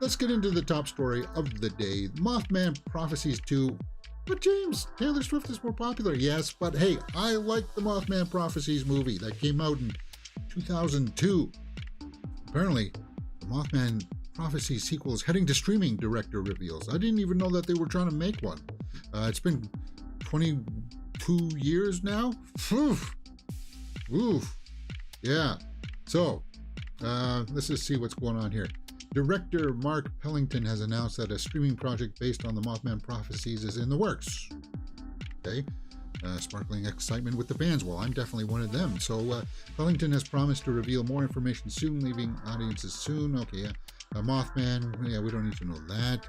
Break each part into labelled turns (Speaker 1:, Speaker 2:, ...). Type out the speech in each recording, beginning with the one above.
Speaker 1: Let's get into the top story of the day. Mothman Prophecies 2. But James, Taylor Swift is more popular. Yes, but hey, I like the Mothman Prophecies movie that came out in 2002. Apparently, the Mothman Prophecies sequel is heading to streaming, director reveals. I didn't even know that they were trying to make one. It's been 22 years now. Oof. Oof. Yeah. So, let's just see what's going on here. Director Mark Pellington has announced that a streaming project based on the Mothman Prophecies is in the works. Okay. Sparkling excitement with the fans. Well, I'm definitely one of them. So, Pellington has promised to reveal more information soon, leaving audiences soon. Okay, yeah. Mothman, yeah, we don't need to know that.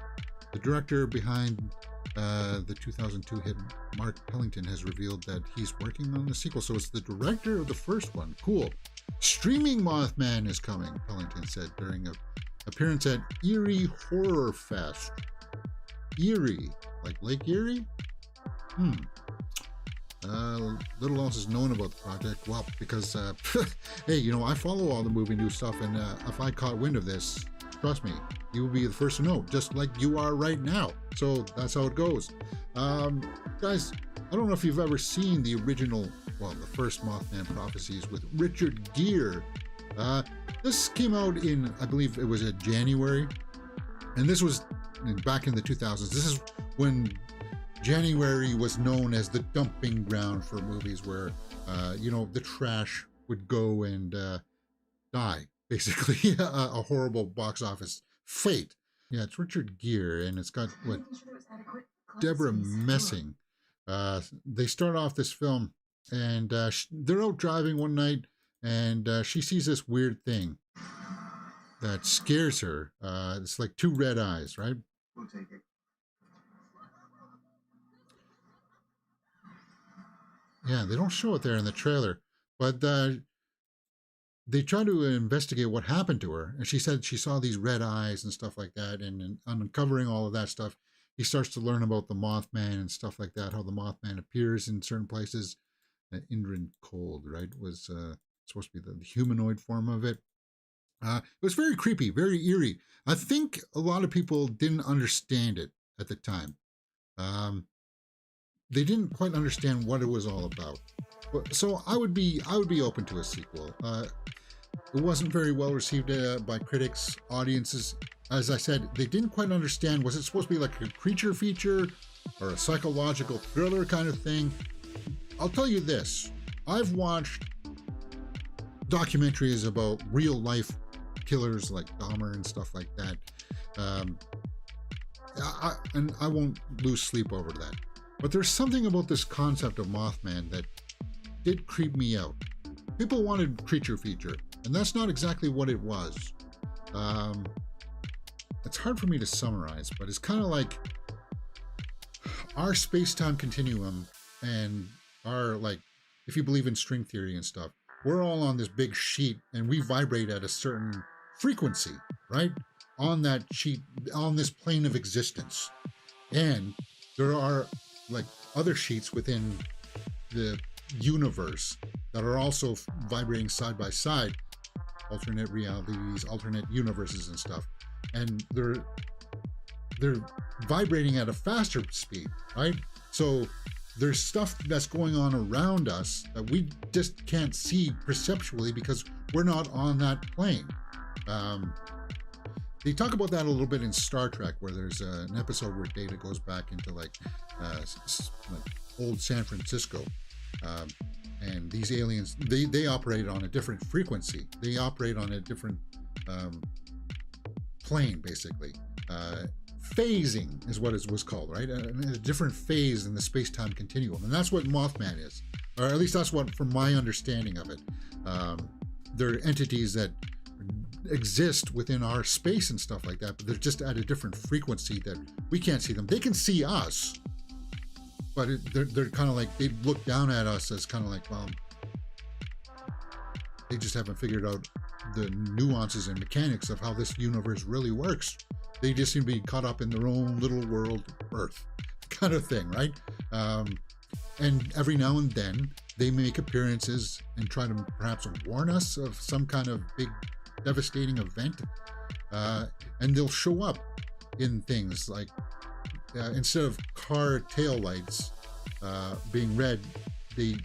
Speaker 1: The director behind the 2002 hit, Mark Pellington, has revealed that he's working on the sequel. So it's the director of the first one. Cool. Streaming Mothman is coming, Pellington said during an appearance at Erie Horror Fest. Erie, like Lake Erie? Little else is known about the project. Well, because, hey, you know, I follow all the movie news stuff, and if I caught wind of this, trust me, you will be the first to know, just like you are right now. So that's how it goes. Guys, I don't know if you've ever seen the original, well, the first Mothman Prophecies with Richard Gere. This came out in, I believe it was in January, and this was back in the 2000s. This is when January was known as the dumping ground for movies where, you know, the trash would go and die. Basically, a horrible box office fate. Yeah, it's Richard Gere, and it's got, what, Deborah Messing. They start off this film, and they're out driving one night, and she sees this weird thing that scares her. It's like two red eyes, right? We'll take it. Yeah, they don't show it there in the trailer, but they try to investigate what happened to her. And she said she saw these red eyes and stuff like that. And uncovering all of that stuff, he starts to learn about the Mothman and stuff like that, how the Mothman appears in certain places. Indran Cold, right, was supposed to be the humanoid form of it. It was very creepy, very eerie. I think a lot of people didn't understand it at the time. They didn't quite understand what it was all about. So I would be open to a sequel. It wasn't very well received by critics, audiences. As I said, they didn't quite understand, was it supposed to be like a creature feature or a psychological thriller kind of thing? I'll tell you this, I've watched documentaries about real life killers like Dahmer and stuff like that. And I won't lose sleep over that. But there's something about this concept of Mothman that did creep me out. People wanted creature feature, and that's not exactly what it was. It's hard for me to summarize, but it's kind of like our space-time continuum and our, like, if you believe in string theory and stuff, we're all on this big sheet and we vibrate at a certain frequency, right? On that sheet, on this plane of existence. And there are like other sheets within the universe that are also vibrating side by side, alternate realities, alternate universes and stuff. And they're vibrating at a faster speed, right? So there's stuff that's going on around us that we just can't see perceptually because we're not on that plane. They talk about that a little bit in Star Trek, where there's an episode where Data goes back into like old San Francisco, and these aliens, they operate on a different frequency. They operate on a different plane, basically. Phasing is what it was called, right? A different phase in the space-time continuum, and that's what Mothman is, or at least that's what, from my understanding of it. They're entities that exist within our space and stuff like that, but they're just at a different frequency that we can't see them. They can see us, but they're kind of like, they look down at us as kind of like, well, they just haven't figured out the nuances and mechanics of how this universe really works. They just seem to be caught up in their own little world, Earth, kind of thing, right? And every now and then, they make appearances and try to perhaps warn us of some kind of big, devastating event. And they'll show up in things like instead of car tail lights being red, they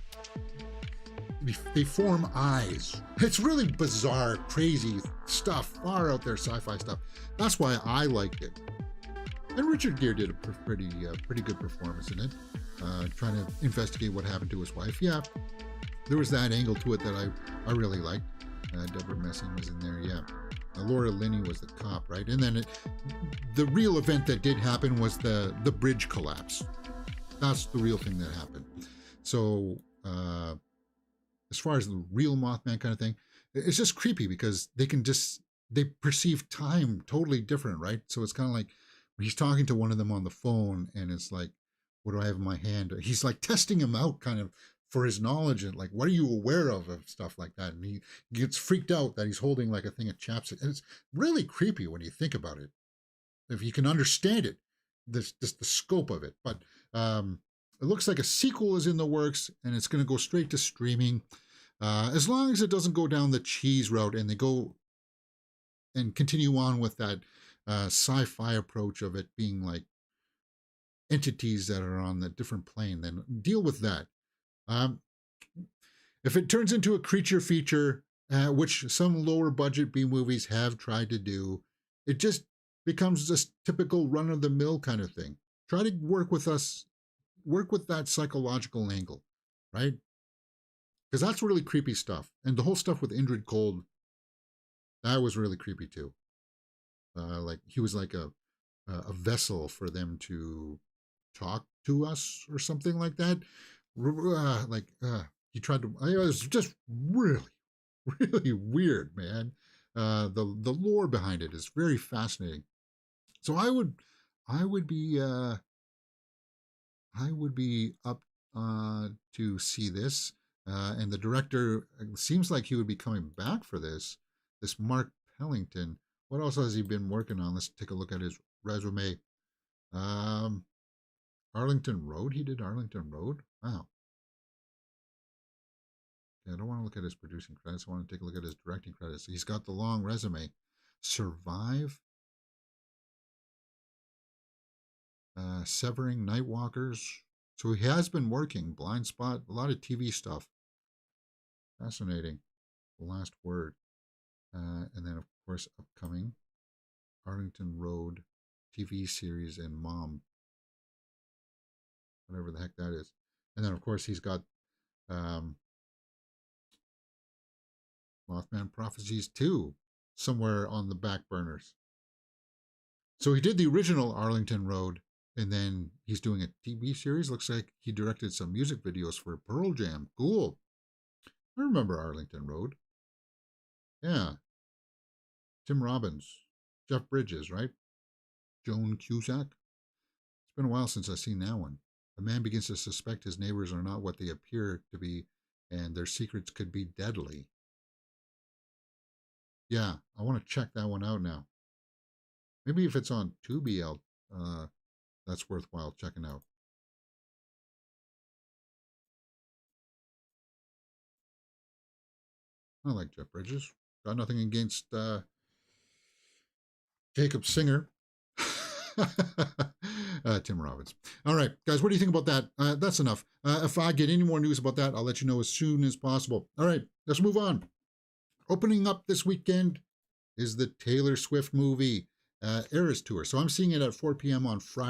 Speaker 1: they form eyes. It's really bizarre, crazy stuff, far out there sci-fi stuff. That's why I liked it. And Richard Gere did a pretty good performance in it, trying to investigate what happened to his wife. Yeah, there was that angle to it that I really liked. Deborah Messing was in there, yeah. Laura Linney was the cop, right? And then the real event that did happen was the bridge collapse. That's the real thing that happened. So as far as the real Mothman kind of thing, it's just creepy because they perceive time totally different, right? So it's kind of like he's talking to one of them on the phone, and it's like, what do I have in my hand? He's like testing him out kind of for his knowledge and like, what are you aware of stuff like that? And he gets freaked out that he's holding like a thing of chapstick. And it's really creepy when you think about it. If you can understand it, just the scope of it. But it looks like a sequel is in the works, and it's going to go straight to streaming. As long as it doesn't go down the cheese route and they go and continue on with that sci-fi approach of it being like entities that are on a different plane, then deal with that. If it turns into a creature feature, which some lower budget B movies have tried to do, it just becomes this typical run-of-the-mill kind of thing. Try to work with that psychological angle, right? Because that's really creepy stuff. And the whole stuff with Indrid Cold, that was really creepy too. Like he was like a vessel for them to talk to us or something like that. He tried to. It was just really, really weird, man. The lore behind it is very fascinating. So I would be up to see this. And the director seems like he would be coming back for this. This Mark Pellington. What else has he been working on? Let's take a look at his resume. Arlington Road. He did Arlington Road. Wow. Yeah, I don't want to look at his producing credits. I want to take a look at his directing credits. He's got the long resume. Survive. Severing, Nightwalkers. So he has been working. Blind Spot. A lot of TV stuff. Fascinating. The Last Word. And then, of course, upcoming Arlington Road TV series and Mom. Whatever the heck that is. And then, of course, he's got Mothman Prophecies 2 somewhere on the back burners. So he did the original Arlington Road, and then he's doing a TV series. Looks like he directed some music videos for Pearl Jam. Cool. I remember Arlington Road. Yeah. Tim Robbins, Jeff Bridges, right? Joan Cusack. It's been a while since I've seen that one. A man begins to suspect his neighbors are not what they appear to be, and their secrets could be deadly. Yeah, I want to check that one out now. Maybe if it's on Tubi, that's worthwhile checking out. I like Jeff Bridges. Got nothing against Jacob Singer. Tim Robbins. All right, guys, what do you think about that? That's enough. If I get any more news about that, I'll let you know as soon as possible. All right, let's move on. Opening up this weekend is the Taylor Swift movie, Eras Tour. So I'm seeing it at 4 p.m. on Friday.